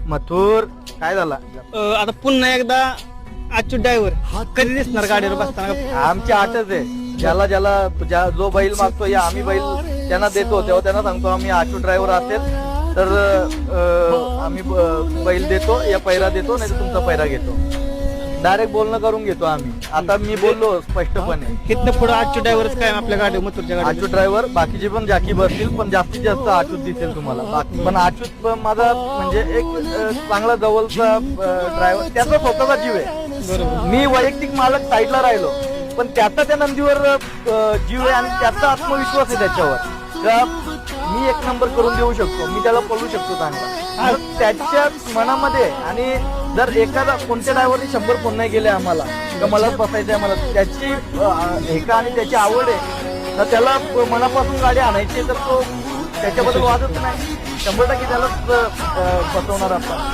मथुर काय झाला? आता पुन्हा एकदा अच्युत ड्रायव्हर कधी दिसणार गाडीवर बसताना? आमची आठच आहे, जो बैल मागतो या आम्ही बैल त्यांना देतो, तेव्हा त्यांना सांगतो आम्ही अच्युत ड्रायव्हर असेल तर आम्ही बैल देतो या पैरा देतो, नाही तर तुमचा पैरा घेतो. डायरेक्ट बोलणं करून घेतो आम्ही. आता मी बोललो स्पष्टपणे, कितनं पुढे अच्युत ड्रायव्हरच काय आपल्या गाडी मथुरच्या गाडी? अच्युत ड्रायव्हर बाकीचे पण जाकी बसतील, पण जास्तीत जास्त अच्युत दिसेल तुम्हाला. पण अच्युत माझा म्हणजे एक चांगला जवळचा ड्रायव्हर, त्याचा स्वतःचा जीव आहे. बरोबर. मी वैयक्तिक मालक साईडला राहिलो, पण त्याचा त्या नंदीवर जीव आहे आणि त्याचा आत्मविश्वास आहे त्याच्यावर का मी एक नंबर करून देऊ शकतो, मी त्याला पळू शकतो चांगला. त्याच्या मनामध्ये, आणि जर एखादा कोणत्या ड्रायव्हरने 100 फोन नाही गेले आम्हाला का मलाच बसायचंय, मला त्याची एका आणि त्याची आवड आहे तर त्याला मनापासून गाडी आणायची, तर तो त्याच्याबद्दल वादच नाही. 100% त्यालाच बसवणार आपण.